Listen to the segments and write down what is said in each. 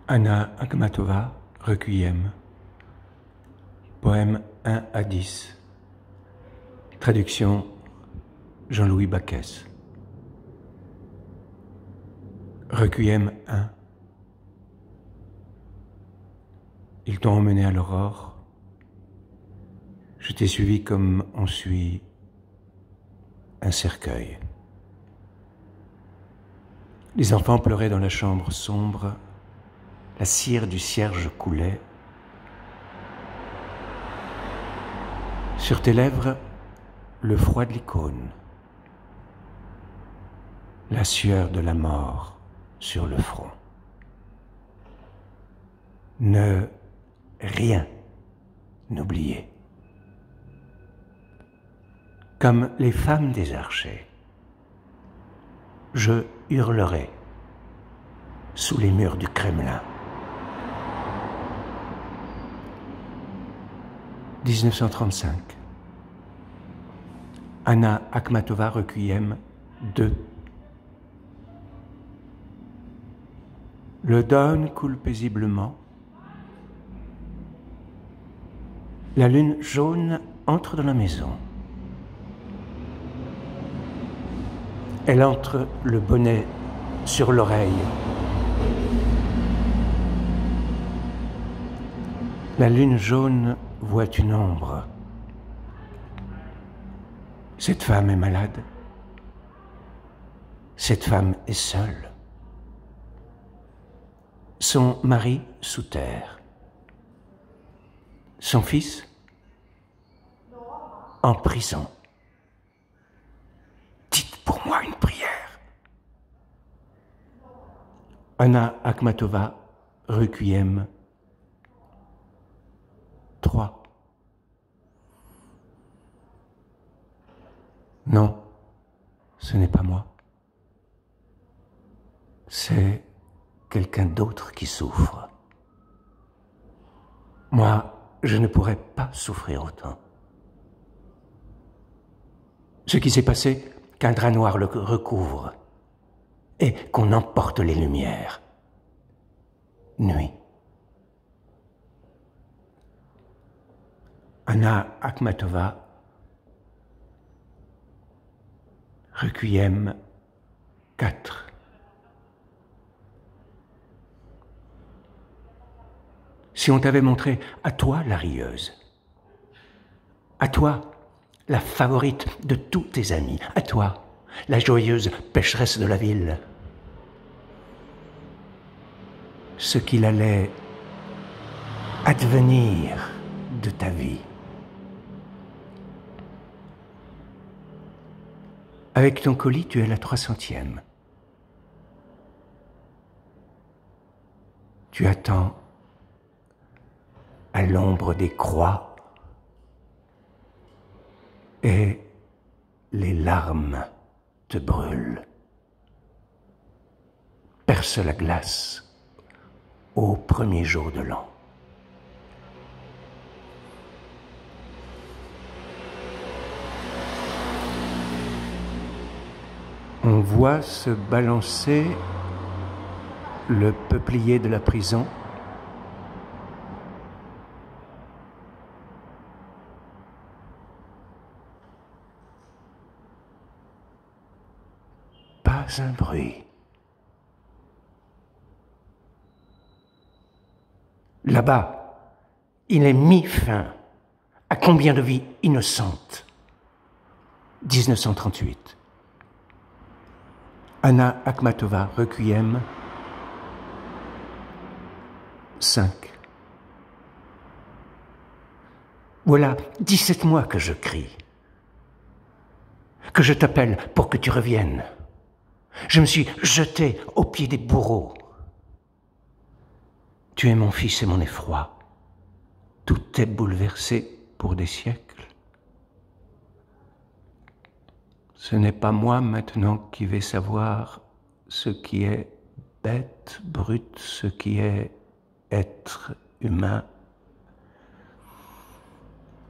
Anna Akhmatova, Requiem, poème 1 à 10, traduction Jean-Louis Baquès. Requiem 1. Ils t'ont emmené à l'aurore, je t'ai suivi comme on suit un cercueil. Les enfants pleuraient dans la chambre sombre, la cire du cierge coulait. Sur tes lèvres, le froid de l'icône, la sueur de la mort sur le front. Ne rien n'oublier. Comme les femmes des archers, je hurlerai sous les murs du Kremlin. 1935. Anna Akhmatova, Requiem 2. Le Don coule paisiblement. La lune jaune entre dans la maison. Elle entre le bonnet sur l'oreille. La lune jaune voit une ombre. Cette femme est malade. Cette femme est seule. Son mari sous terre. Son fils en prison. Dites pour moi une prière. Anna Akhmatova, Requiem 3. Non, ce n'est pas moi. C'est quelqu'un d'autre qui souffre. Moi, je ne pourrais pas souffrir autant. Ce qui s'est passé, qu'un drap noir le recouvre et qu'on emporte les lumières. Nuit. Anna Akhmatova, Requiem 4. Si on t'avait montré à toi la rieuse, à toi la favorite de tous tes amis, à toi la joyeuse pécheresse de la ville, ce qu'il allait advenir de ta vie. Avec ton colis, tu es la 300e. Tu attends à l'ombre des croix et les larmes te brûlent. Perce la glace au premier jour de l'an. On voit se balancer le peuplier de la prison. Pas un bruit. Là-bas, il est mis fin à combien de vies innocentes? 1938. Anna Akhmatova, Requiem 5. Voilà 17 mois que je crie, que je t'appelle pour que tu reviennes. Je me suis jeté aux pieds des bourreaux. Tu es mon fils et mon effroi. Tout est bouleversé pour des siècles. Ce n'est pas moi maintenant qui vais savoir ce qui est bête, brute, ce qui est être humain.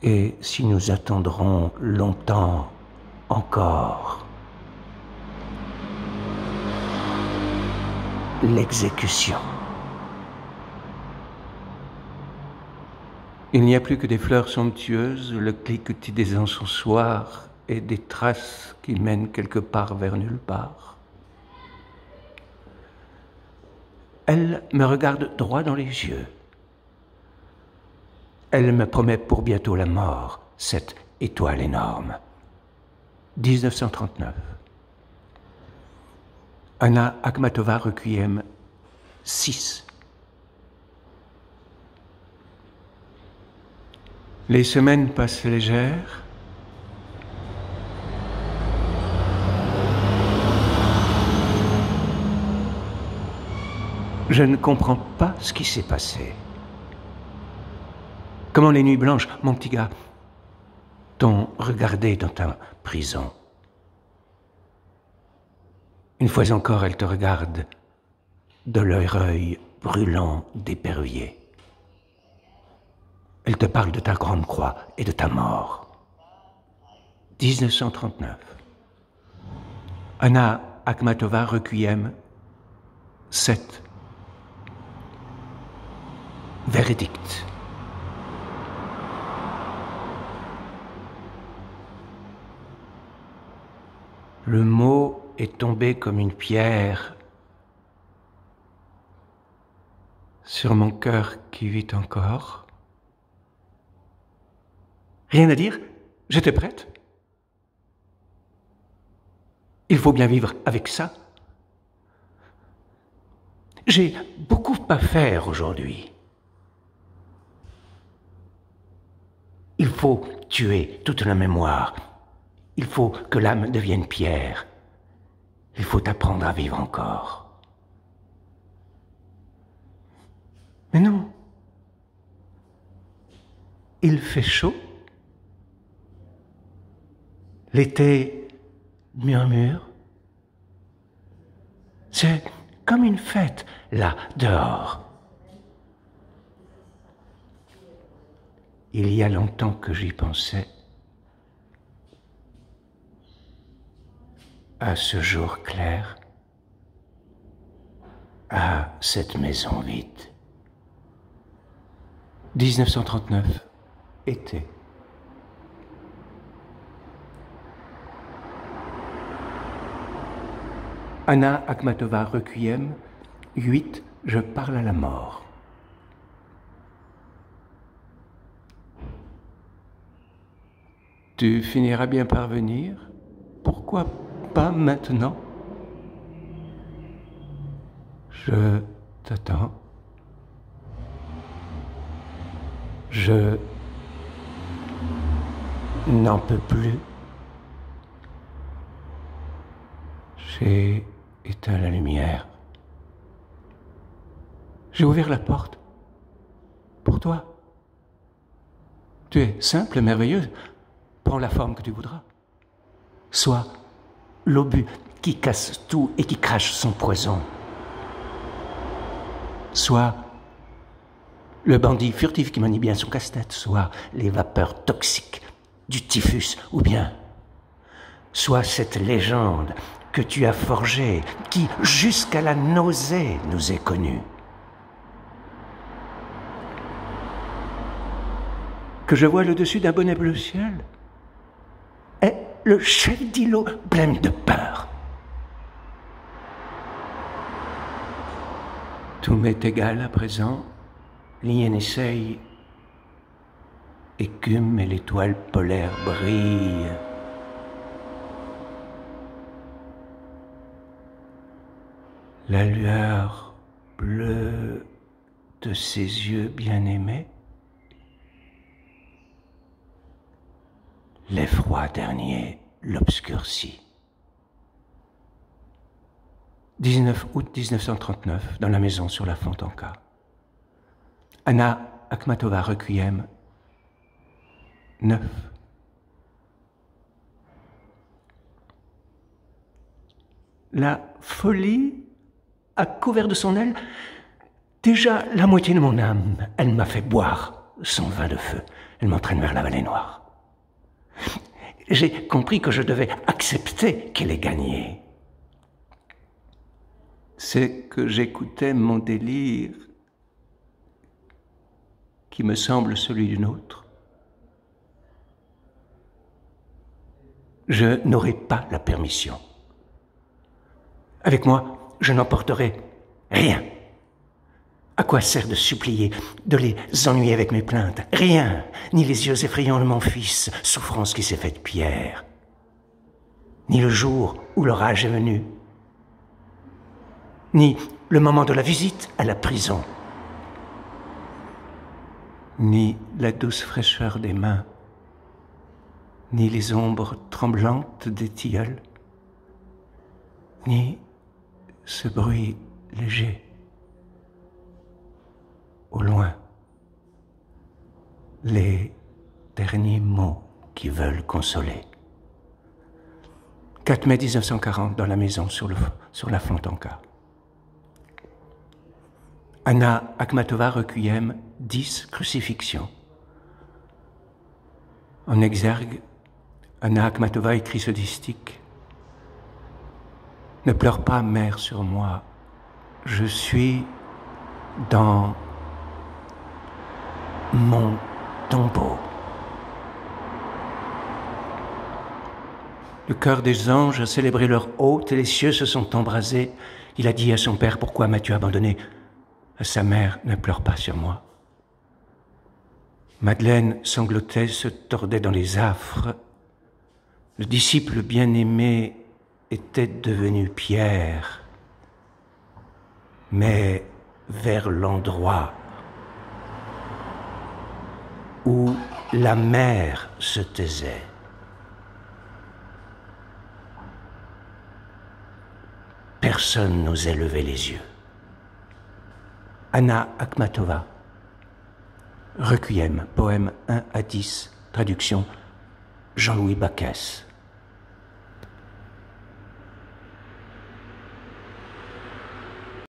Et si nous attendrons longtemps encore l'exécution. Il n'y a plus que des fleurs somptueuses, le cliquetis des encensoirs et des traces qui mènent quelque part vers nulle part. Elle me regarde droit dans les yeux. Elle me promet pour bientôt la mort, cette étoile énorme. 1939. Anna Akhmatova, Requiem 6. Les semaines passent légères. Je ne comprends pas ce qui s'est passé. Comment les nuits blanches, mon petit gars, t'ont regardé dans ta prison. Une fois encore, elle te regarde de leur œil brûlant d'épervier. Elle te parle de ta grande croix et de ta mort. 1939. Anna Akhmatova, Requiem 7. Verdict. Le mot est tombé comme une pierre sur mon cœur qui vit encore. Rien à dire, j'étais prête. Il faut bien vivre avec ça. J'ai beaucoup à faire aujourd'hui. Il faut tuer toute la mémoire. Il faut que l'âme devienne pierre. Il faut apprendre à vivre encore. Mais non. Il fait chaud. L'été murmure. C'est comme une fête, là, dehors. Il y a longtemps que j'y pensais. À ce jour clair, à cette maison vide. 1939, été. Anna Akhmatova, Requiem 8, je parle à la mort. Tu finiras bien par venir. Pourquoi pas maintenant? Je t'attends. Je n'en peux plus. J'ai éteint la lumière. J'ai ouvert la porte. Pour toi. Tu es simple et merveilleuse. Prends la forme que tu voudras. Sois l'obus qui casse tout et qui crache son poison. Sois le bandit furtif qui manie bien son casse-tête. Sois les vapeurs toxiques du typhus. Ou bien, sois cette légende que tu as forgée, qui jusqu'à la nausée nous est connue. Que je vois le dessus d'un bonnet bleu ciel est le chef d'îlot blême de peur. Tout m'est égal à présent, l'INSA écume et l'étoile polaire brille. La lueur bleue de ses yeux bien-aimés, l'effroi dernier l'obscurcit. 19 août 1939, dans la maison sur la Fontanka. Anna Akhmatova, Requiem 9. La folie a couvert de son aile déjà la moitié de mon âme. Elle m'a fait boire son vin de feu. Elle m'entraîne vers la vallée noire. J'ai compris que je devais accepter qu'elle ait gagné. C'est que j'écoutais mon délire qui me semble celui d'une autre. Je n'aurai pas la permission. Avec moi, je n'emporterai rien. À quoi sert de supplier, de les ennuyer avec mes plaintes? Rien, ni les yeux effrayants de mon fils, souffrance qui s'est faite pierre, ni le jour où l'orage est venu, ni le moment de la visite à la prison, ni la douce fraîcheur des mains, ni les ombres tremblantes des tilleuls, ni ce bruit léger au loin, les derniers mots qui veulent consoler. 4 mai 1940, dans la maison sur la Fontanka. Anna Akhmatova, Requiem, 10, Crucifixion. En exergue, Anna Akhmatova écrit ce distique. Ne pleure pas, mère, sur moi. Je suis dans mon tombeau. Le chœur des anges a célébré leur hôte et les cieux se sont embrasés. Il a dit à son père, pourquoi m'as-tu abandonné? À sa mère, ne pleure pas sur moi. Madeleine sanglotait, se tordait dans les affres. Le disciple bien-aimé était devenu pierre, mais vers l'endroit où la mer se taisait. Personne n'osait lever les yeux. Anna Akhmatova, Requiem, poème 1 à 10, traduction Jean-Louis Bacchès.